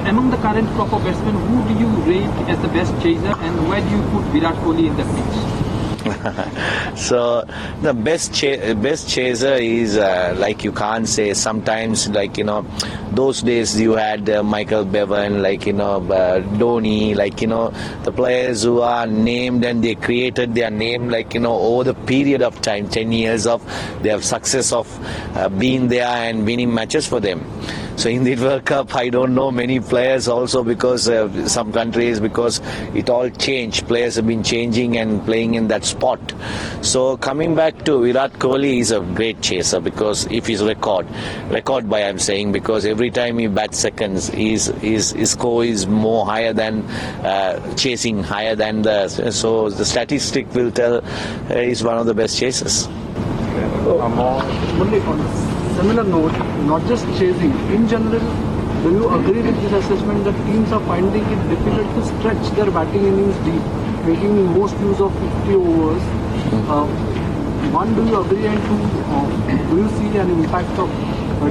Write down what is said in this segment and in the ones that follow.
among the current crop of batsmen, who do you rate as the best chaser, and where do you put Virat Kohli in the pitch? So the best chaser is like you can't say. Sometimes, like, you know, those days you had Michael Bevan, like, you know, Dhoni, like, you know, the players who are named and they created their name, like, you know, over the period of time, 10 years of their success of being there and winning matches for them. So in the World Cup, I don't know many players also, because some countries, because it all changed. Players have been changing and playing in that spot. So coming back to Virat Kohli, is a great chaser, because if he's record by, I'm saying, because every time he bats seconds, his score is more higher than chasing higher than so the statistic will tell he's one of the best chasers. Only on a similar note, not just chasing, in general, do you agree with this assessment that teams are finding it difficult to stretch their batting innings deep, making most use of 50 overs? One, do you agree, and two, do you see an impact of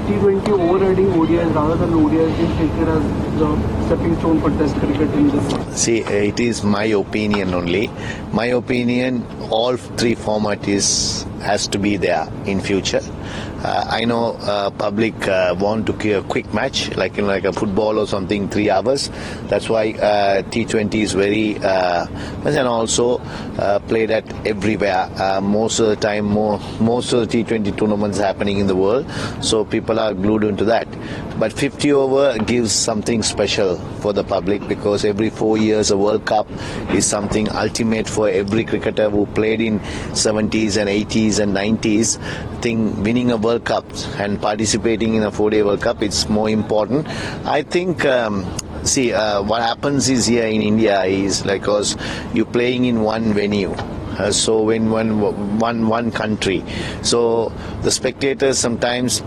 T20 overriding ODIs rather than ODIs being taken as the stepping stone for Test cricket in this? See, it is my opinion only. My opinion, all three formats has to be there in future. I know public want to a quick match, like in like a football or something, 3 hours. That's why T20 is very and also played at everywhere. Most of the time, most of the T20 tournaments happening in the world, so people are glued into that. But 50 over gives something special for the public, because every 4 years a World Cup is something ultimate for every cricketer who played in 70s and 80s and 90s. I think winning a World Cup and participating in a 4-day World Cup, it's more important. I think what happens is here in India is like, because you're playing in one venue. So in one country, so the spectators sometimes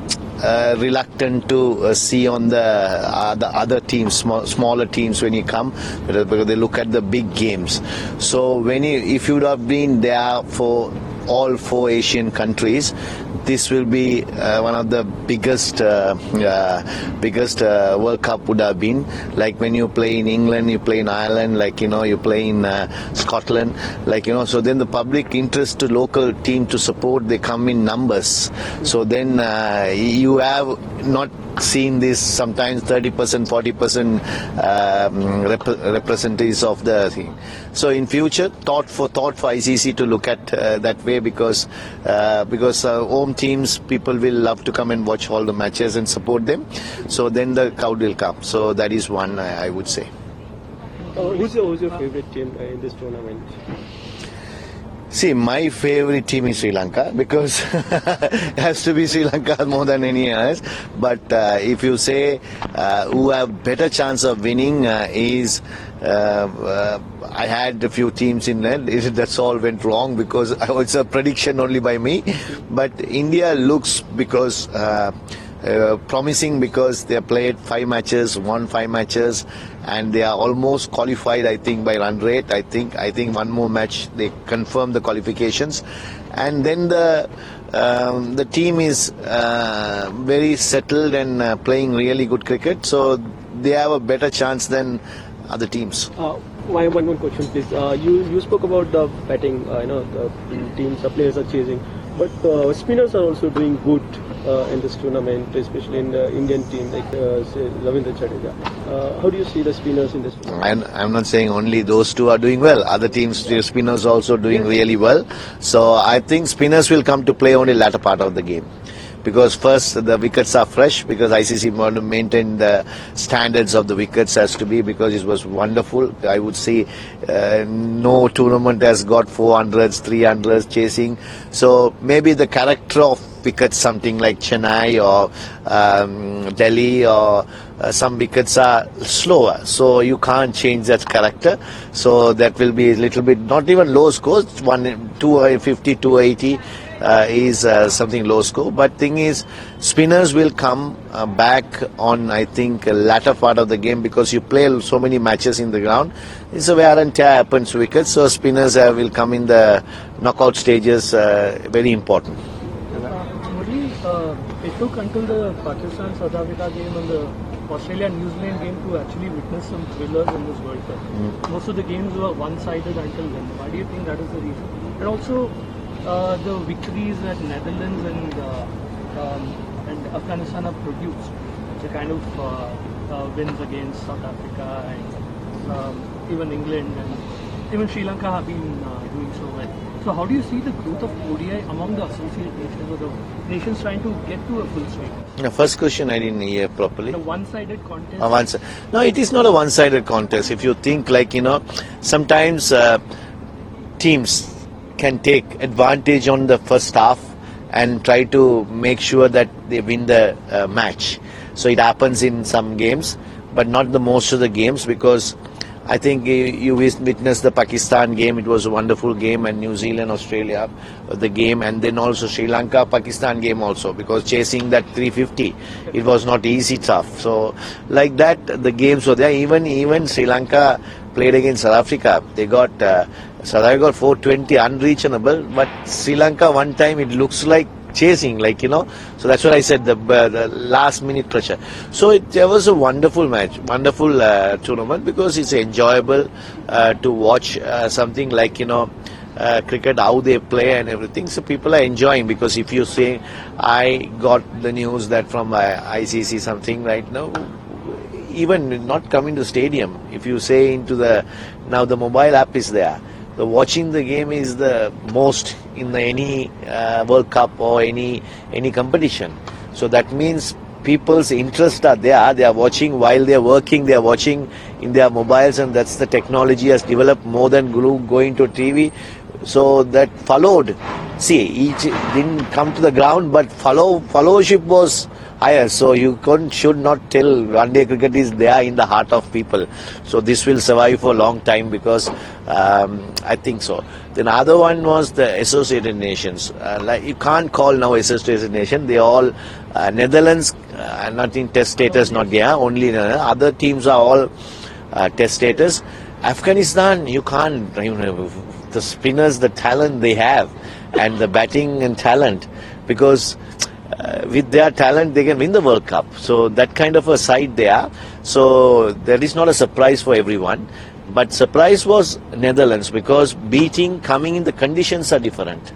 reluctant to see on the other teams, smaller teams when you come, because they look at the big games. So if you would have been there for all 4 Asian countries, this will be one of the biggest World Cup would have been. Like when you play in England, you play in Ireland, like, you know, you play in Scotland, like, you know, so then the public interest to local team to support, they come in numbers. So then you have not seen this, sometimes 30%, 40% representatives of the thing. So in future, thought for ICC to look at that way, because home teams, people will love to come and watch all the matches and support them. So then the crowd will come. So that is one, I would say. Who's your favorite team in this tournament? See, my favorite team is Sri Lanka, because it has to be Sri Lanka more than any others. But if you say who have better chance of winning is, I had a few teams in there. That's all went wrong, because it's a prediction only by me. But India looks promising, because they played 5 matches, won 5 matches, and they are almost qualified, I think, by run rate. I think one more match they confirm the qualifications, and then the team is very settled and playing really good cricket, so they have a better chance than other teams. One more question, please. You spoke about the batting, the teams, the players are chasing, but spinners are also doing good in this tournament, especially in the Indian team, like say Ravindra Jadeja. How do you see the spinners in this tournament? I'm not saying only those two are doing well. Other teams, their spinners also doing really well. So I think spinners will come to play only latter part of the game. Because first the wickets are fresh, because ICC want to maintain the standards of the wickets has to be, because it was wonderful. I would say no tournament has got 400s, 300s chasing. So maybe the character of wickets, something like Chennai or Delhi or some wickets are slower, so you can't change that character. So that will be a little bit, not even low scores, 250, 280 is something low score. But thing is, spinners will come back on, I think, latter part of the game, because you play so many matches in the ground. It's a wear and tear happens to wickets, so spinners will come in the knockout stages, very important. It took until the Pakistan-South Africa game on the Australia and New Zealand game to actually witness some thrillers in this World Cup. Most of the games were one-sided until then. Why do you think that is the reason? And also the victories that Netherlands and Afghanistan have produced, the kind of wins against South Africa and even England and even Sri Lanka have been doing so well. So how do you see the growth of ODI among the associate nations or the nations trying to get to a full swing? The first question I didn't hear properly. The one-sided contest. No, it is not a one-sided contest. If you think sometimes teams can take advantage on the first half and try to make sure that they win the match. So it happens in some games, but not the most of the games, because I think you witnessed the Pakistan game. It was a wonderful game, and New Zealand, Australia, the game, and then also Sri Lanka, Pakistan game also, because chasing that 350, it was not easy, tough. So like that, the games were there. Even Sri Lanka played against South Africa. They got South Africa got 420 unreachable, but Sri Lanka one time it looks like chasing, so that's what I said, the last minute pressure. So it was a wonderful match, wonderful tournament, because it's enjoyable to watch something like cricket, how they play and everything. So people are enjoying, because if you say, I got the news that from ICC something right now, even not coming to stadium, if you say now the mobile app is there. The watching the game is the most in any World Cup or any competition. So that means people's interests are there. They are watching while they are working. They are watching in their mobiles, and that's the technology has developed more than going to TV. So that followed. See, each didn't come to the ground, but followership was higher. So you should not tell one-day cricket is there in the heart of people. So this will survive for a long time, because I think so. Then other one was the Associated Nations. You can't call now Associated Nation. They all Netherlands not in test status, not there. Only other teams are all test status. Afghanistan, you can't. The spinners, the talent they have, and the batting and talent, because with their talent they can win the World Cup. So that kind of a side there. So that is not a surprise for everyone. But surprise was Netherlands, because coming in, the conditions are different.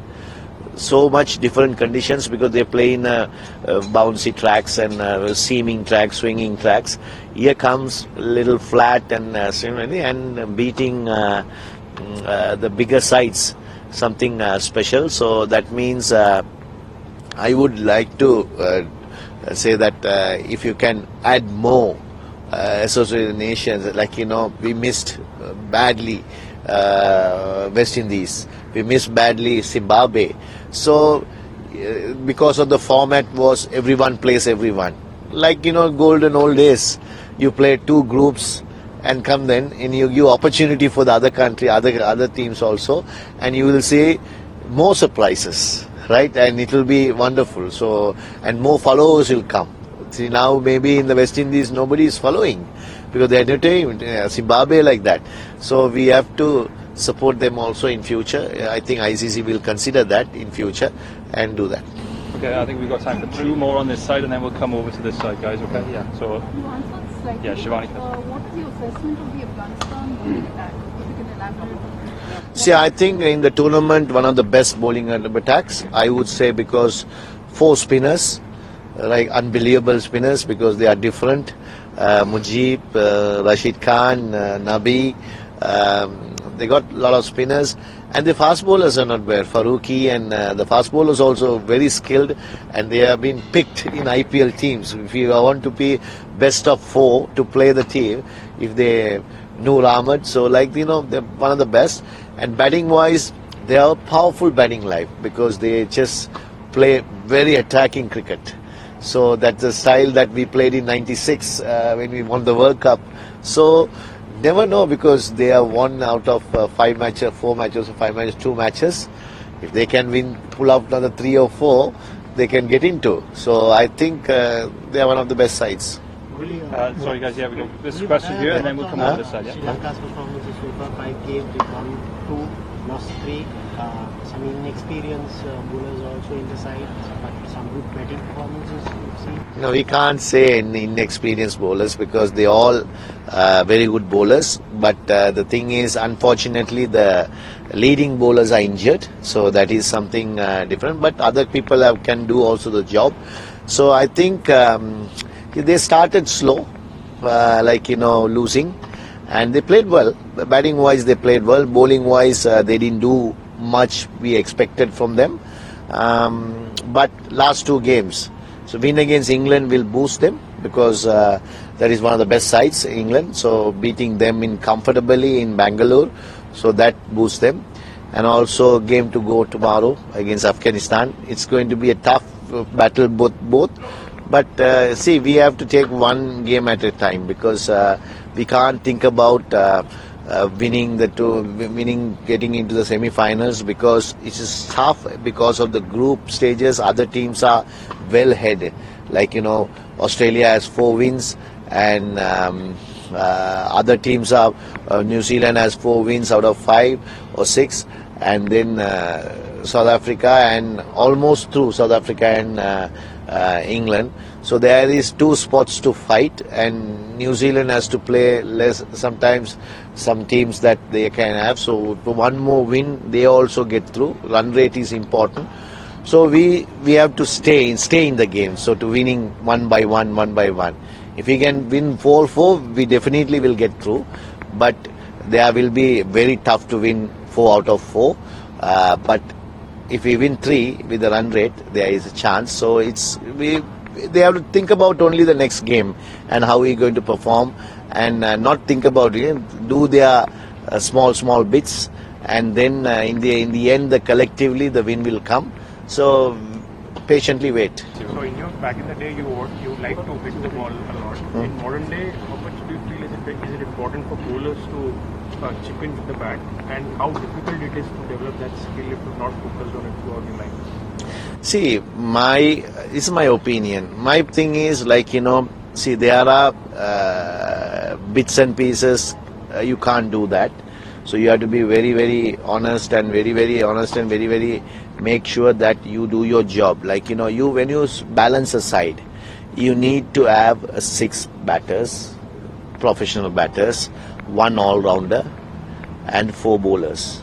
So much different conditions, because they play in bouncy tracks and seaming tracks, swinging tracks. Here comes a little flat and beating the bigger sides, something special. So that means I would like to say that if you can add more Associated Nations, we missed badly West Indies, we missed badly Zimbabwe. So because of the format was everyone plays everyone, golden old days, you play two groups and come then, and you give opportunity for the other country, other teams also, and you will see more surprises, right? And it will be wonderful. So, and more followers will come. See, now maybe in the West Indies nobody is following, because they are entertained. Zimbabwe like that. So we have to support them also in future. I think ICC will consider that in future and do that. Okay, I think we've got time for two more on this side, and then we'll come over to this side, guys. Okay, yeah. So, yeah, Shivani. What is your assessment of the Afghanistan bowling attack? If you can elaborate. See, I think in the tournament, one of the best bowling attacks, I would say, because 4 spinners, unbelievable spinners, because they are different. Mujib, Rashid Khan, Nabi, they got a lot of spinners, and the fast bowlers are not bad. Farooqi and the fast bowlers also very skilled, and they have been picked in IPL teams. If you want to be best of 4 to play the team, if they Noor Ahmed, so they're one of the best. And batting wise, they are powerful batting life, because they just play very attacking cricket. So that's the style that we played in '96 when we won the World Cup. So never know, because they have won out of 5 matches, 4 matches, 5 matches, 2 matches. If they can pull out another 3 or 4, they can get into. So I think they are one of the best sides. Sorry guys, yeah, we got this question here, and then we'll come on this side. Yeah? Sri Lanka's performance is so far 5 games, they won 2, lost 3. some inexperienced bowlers also in the side, but some good batting performances we've seen. No, we can't say inexperienced bowlers because they all very good bowlers. But the thing is, unfortunately, the leading bowlers are injured, so that is something different. But other people can do also the job. So I think they started slow, losing, and they played well. Batting wise, they played well. Bowling wise, they didn't do much we expected from them. But last two games. So win against England will boost them because that is one of the best sides, England. So beating them comfortably in Bangalore, so that boosts them. And also game to go tomorrow against Afghanistan. It's going to be a tough battle both. But see, we have to take one game at a time because we can't think about winning, getting into the semi-finals because it is tough because of the group stages. Other teams are well ahead. Australia has 4 wins and other teams are, New Zealand has 4 wins out of 5 or 6, and then South Africa and almost through South Africa and England. So there is 2 spots to fight, and New Zealand has to play less sometimes. Some teams that they can have. So one more win, they also get through. Run rate is important. So we have to stay in the game. So to winning one by one. If we can win 4-4, we definitely will get through. But there will be very tough to win 4 out of 4. But if we win 3 with the run rate, there is a chance. So they have to think about only the next game and how we're going to perform, and not think about it. Do their small bits, and then in the end, collectively the win will come. So patiently wait. So back in the day, you like to hit the ball a lot. In modern day, how much do you feel is it important for bowlers to chip in with the bat, and how difficult it is to develop that skill if you're not focused on it throughout your life? See, this is my opinion. My thing is see, there are bits and pieces. You can't do that. So you have to be very, very honest and very make sure that you do your job. When you balance a side, you need to have 6 batters, professional batters, 1 all-rounder, and 4 bowlers.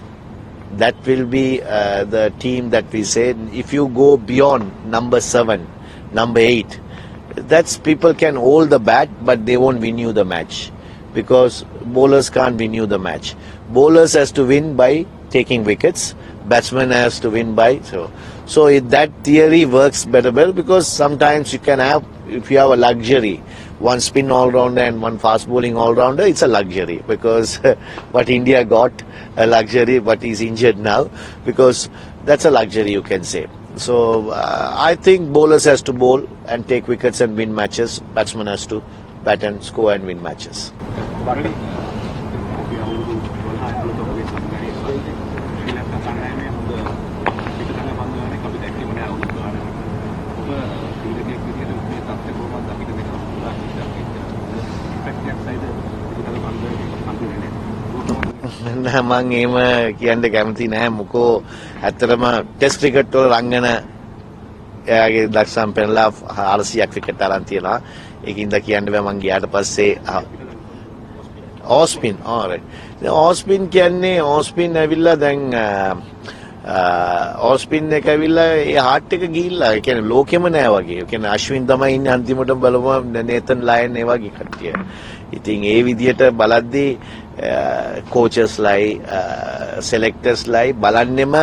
That will be the team that we say. If you go beyond number 7, number 8, that's people can hold the bat, but they won't win you the match because bowlers can't win you the match. Bowlers has to win by taking wickets. Batsman has to win by so that theory works better because sometimes you can have, if you have a luxury, 1 spin all-rounder and 1 fast bowling all-rounder, it's a luxury because what India got a luxury, but is injured now, because that's a luxury you can say. So I think bowlers has to bowl and take wickets and win matches. Batsman has to bat and score and win matches. මම එහෙම කියන්න කැමති නැහැ මොකෝ ඇත්තටම test cricket වල රංගන එයාගේ දක්ෂම් පෙරලා 400ක් ක්‍රිකට් අරන් තියෙනවා ඒකින්ද කියන්න බෑ මං ගියාට පස්සේ ඕස්පින් alright ඕස්පින් කියන්නේ ඕස්පින් ඇවිල්ලා දැන් ඕස්පින් එක ඇවිල්ලා ඒ හાર્ට් එක ගිහිල්ලා ඒ කියන්නේ ලෝකෙම නෑ වගේ ඒ කියන්නේ අශ්වින් තමයි ඉන්නේ අන්තිමට බලමුවා නේතන් ලයන් ඒ වගේ කට්ටිය ඉතින් ඒ විදියට බලද්දී coachesලායි selectorsලායි බලන්නෙම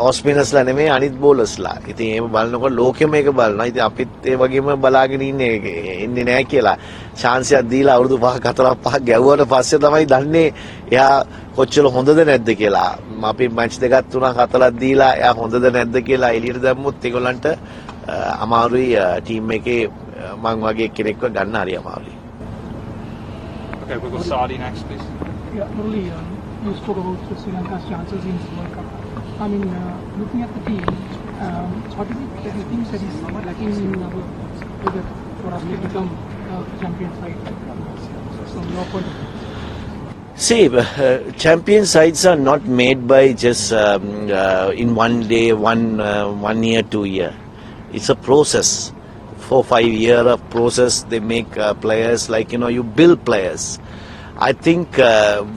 ඕස්පිනර්ස්ලා නෙමෙයි අනිත් බෝලර්ස්ලා. ඉතින් එහෙම බලනකොට ලෝකෙම ඒක බලනවා. ඉතින් අපිත් ඒ වගේම බලාගෙන ඉන්නේ නෑ කියලා. chance එකක් දීලා අවුරුදු 5 ගැව්වට පස්සේ තමයි දන්නේ එයා කොච්චර හොඳද නැද්ද කියලා. අපි මැච් 2ක් 3ක් 4ක් දීලා එයා හොඳද නැද්ද කියලා එළියට දැම්මොත් ඒගොල්ලන්ට අමාරුයි ටීම් එකේ මං වගේ කෙනෙක්ව ගන්න හරි අමාරුයි. Okay, we'll go Saudi next, please. Yeah, Murali, you spoke about Sri Lanka's chances in this World Cup. I mean, looking at the team, what is it that you think that is lacking in our project for us to become a champion side from your point of view? See, champion sides are not made by just in one day, 1 year, 2 year. It's a process. 4-5 year of process. They make players, like you build players. I think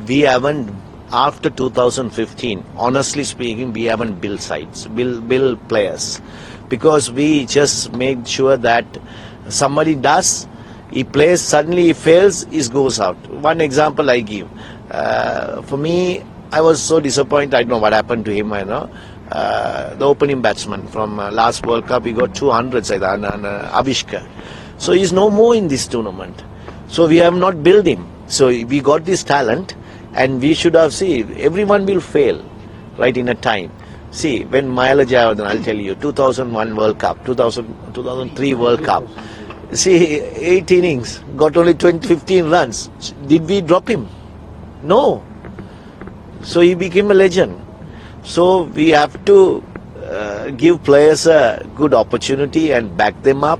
we haven't, after 2015. Honestly speaking, we haven't built sides, build players, because we just make sure that somebody does. He plays, suddenly he fails, he goes out. One example I give. For me, I was so disappointed. I don't know what happened to him. The opening batsman from last World Cup, he got 200s, Avishka. So he's no more in this tournament. So we have not built him. So we got this talent, and we should have seen. Everyone will fail, right, in a time. See, when Muttiah Muralitharan, I'll tell you, 2001 World Cup, 2003 World Cup. See, 8 innings, got only 15 runs. Did we drop him? No. So he became a legend. So we have to give players a good opportunity and back them up,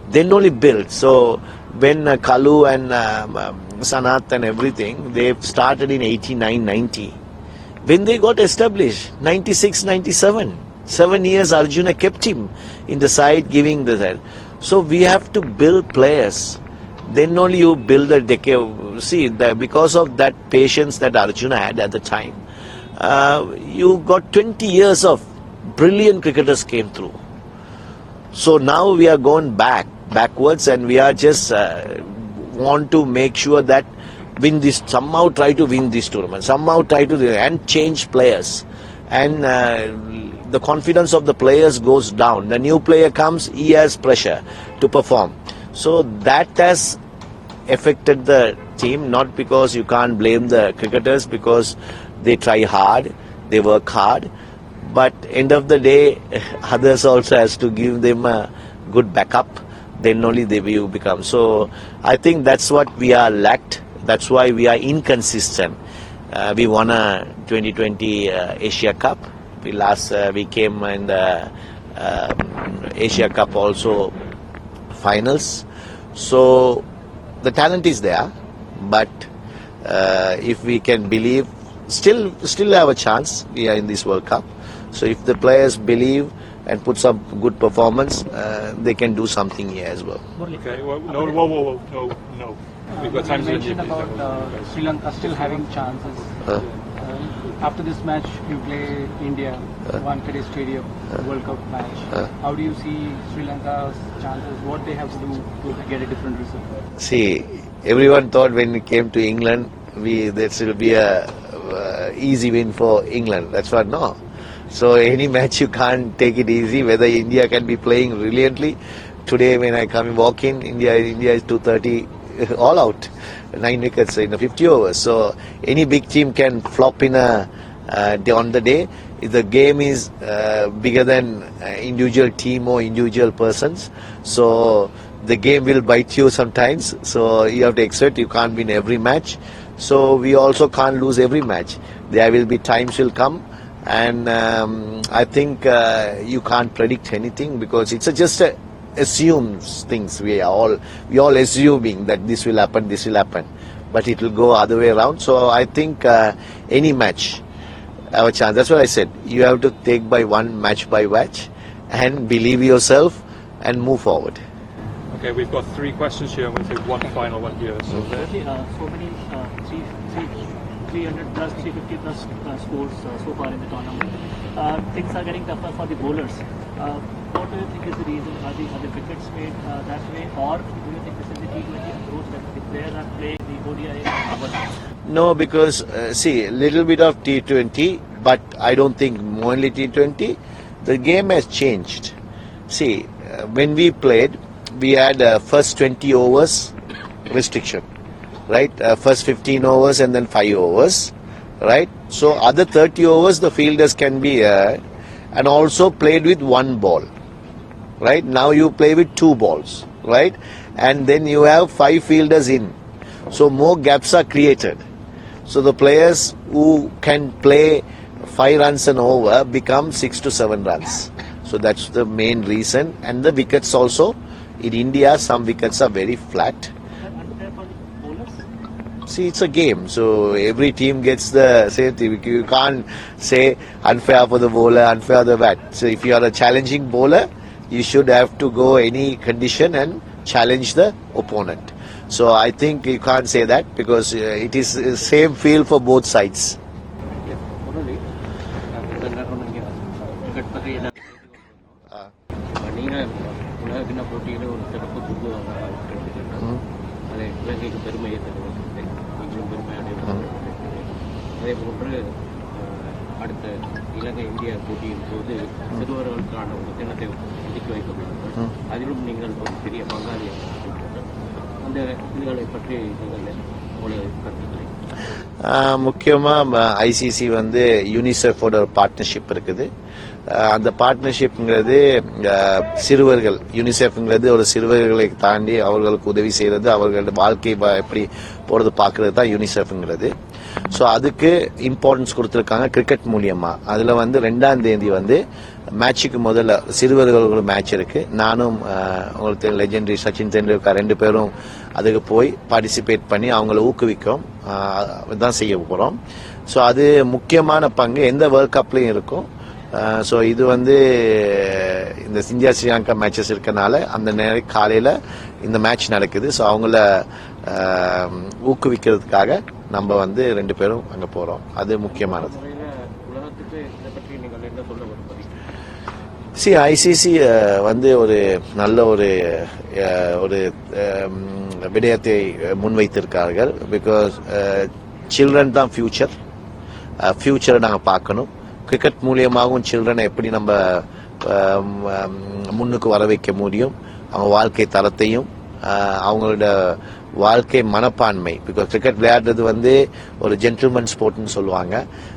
then only build. So when Kalu and Sanath and everything, they started in 89-90. When they got established, 96-97, 7 years Arjuna kept him in the side, giving the side. So we have to build players. Then only you build a decade. See, because of that patience that Arjuna had at the time, you got 20 years of brilliant cricketers came through. So now we are going backwards, and we are just want to make sure that win this, somehow try to win this tournament, somehow try to, and change players. And the confidence of the players goes down. The new player comes, he has pressure to perform. So that has affected the team, not because you can't blame the cricketers, because they try hard, they work hard, but end of the day, others also has to give them a good backup, then only they will become. So I think that's what we are lacked. That's why we are inconsistent. We won a 2020 Asia Cup. We came in the Asia Cup also finals. So the talent is there, but if we can believe, still have a chance. We are in this World Cup. So if the players believe and put some good performance, they can do something here as well. Okay, well, no. We've got time You to mentioned about Sri Lanka still having chances. After this match, you play India, Wankhede Stadium, World Cup match. How do you see Sri Lanka's chances? What they have to do to get a different result? See, everyone thought when we came to England, this will be a easy win for England. That's what, no. So any match you can't take it easy, whether India can be playing brilliantly. Today when I come and walk in, India is 230 all out, 9 wickets in 50 overs. So any big team can flop in on the day. If the game is bigger than individual team or individual persons, so the game will bite you sometimes. So you have to accept you can't win every match. So we also can't lose every match. There will be times will come, and I think you can't predict anything, because it's just assumes things. We all assuming that this will happen, but it will go other way around. So I think any match have a chance. That's what I said. You have to take by one match by match and believe yourself and move forward. Okay, we've got 3 questions here, and we'll take one final one here. So So many 300 plus, 350 plus scores so far in the tournament. Things are getting tougher for the bowlers. What do you think is the reason? Are the wickets made that way, or do you think this is the T20 approach that the players are playing the ODI? No, because see, a little bit of T20, but I don't think only T20. The game has changed. See, when we played, we had first 20 overs restriction, right? First 15 overs and then 5 overs, right? So other 30 overs the fielders can be and also played with 1 ball, right? Now you play with 2 balls, right? And then you have 5 fielders in, so more gaps are created. So the players who can play 5 runs and over become 6 to 7 runs. So that's the main reason. And the wickets also, in India some wickets are very flat. See, it's a game, so every team gets the same thing. You can't say unfair for the bowler, unfair for the bat. So if you are a challenging bowler, you should have to go any condition and challenge the opponent. So I think you can't say that because it is the same feel for both sides. அதே போன்று அடுத்த இலங்கை India போட்டியின் போது சிறுவர்களுக்கான ஒரு தினத்தை ஒதுக்கி வைக்கப்படும். அதிலும் நீங்கள் ஒரு பெரிய பங்காளியாக அந்த இதுகளை பற்றி நீங்கள் உங்களுடைய கருத்துக்களை. முக்கியமாக ஐசிசி வந்து யூனிசெஃபோட ஒரு பார்ட்னர்ஷிப் இருக்குது. அந்த பார்ட்னர்ஷிப்ங்கிறது சிறுவர்கள், யூனிசெஃப்ங்கிறது ஒரு சிறுவர்களை தாண்டி அவர்களுக்கு உதவி செய்கிறது, அவர்களோட வாழ்க்கை எப்படி போகிறது பார்க்கறது தான் யூனிசெஃப்ங்கிறது. ஸோ அதுக்கு இம்பார்ட்டன்ஸ் கொடுத்துருக்காங்க கிரிக்கெட் மூலியமா. அதில் வந்து 2ஆம் தேதி வந்து மேட்சுக்கு முதல்ல சிறுவர்கள் மேட்ச் இருக்கு. நானும் உங்களுக்கு லெஜெண்டரி சச்சின் தெண்டுல்கர் 2 பேரும் அதுக்கு போய் பார்ட்டிசிபேட் பண்ணி அவங்கள ஊக்குவிக்கும் தான் செய்ய போகிறோம். ஸோ அது முக்கியமான பங்கு எந்த வேர்ல்ட் கப்லையும் இருக்கும். ஸோ இது வந்து இந்த இந்தியா ஸ்ரீலங்கா மேட்சஸ் இருக்கனால அந்த நேரம் காலையில் இந்த மேட்ச் நடக்குது. ஸோ அவங்கள ஊக்குவிக்கிறதுக்காக நம்ம வந்து 2 பேரும் அங்கே போகிறோம். அது முக்கியமானது. ஐசிசி வந்து ஒரு நல்ல ஒரு விடயத்தை முன்வைத்திருக்கார்கள். பிகாஸ் சில்ட்ரன் தான் ஃபியூச்சரை நாங்கள் பார்க்கணும். கிரிக்கெட் மூலியமாகவும் சில்ட்ரனை எப்படி நம்ம முன்னுக்கு வர வைக்க முடியும், அவங்க வாழ்க்கை தரத்தையும் அவங்களோட வாழ்க்கை மனப்பான்மை. பிகாஸ் கிரிக்கெட் விளையாடுறது வந்து ஒரு ஜென்டில்மேன் ஸ்போர்ட்னு சொல்லுவாங்க.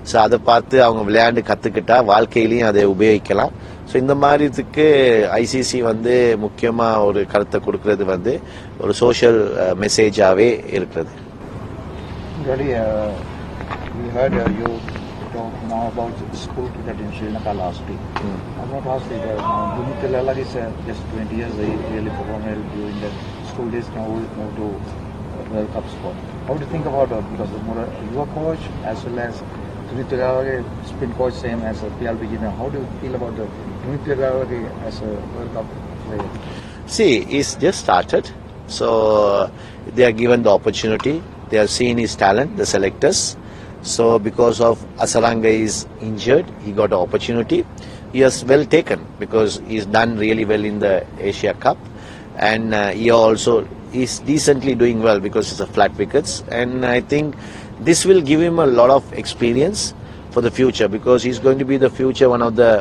ஸோ அதை பார்த்து அவங்க விளையாண்டு கற்றுக்கிட்டா வாழ்க்கையிலையும் அதை உபயோகிக்கலாம். ஸோ இந்த மாதிரிக்கு ஐசிசி வந்து முக்கியமாக ஒரு கருத்தை கொடுக்கறது வந்து ஒரு சோஷியல் மெசேஜாகவே இருக்கிறது. We heard you talk now about school cricket in Sri Lanka last week. I'm not asking, Muttiah is just 20 years, he really performed well during the school days, now we move to World Cup sport. How do you think about it? Because you are coach as well as Muttiah spin coach, same as PLBG now. How do you feel about the Muttiah as a World Cup player? See, he's just started, so they are given the opportunity. They have seen his talent, the selectors. So because of Asaranga is injured, he got an opportunity. He has well taken because he's done really well in the Asia Cup, and he also is decently doing well because it's a flat wickets. And I think this will give him a lot of experience for the future because he's going to be the future one of the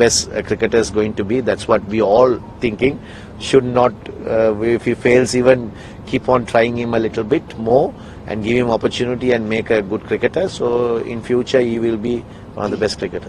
best cricketers going to be. That's what we all thinking. Should not, if he fails, even keep on trying him a little bit more and give him opportunity and make a good cricketer. So in future he will be one of the best cricketers.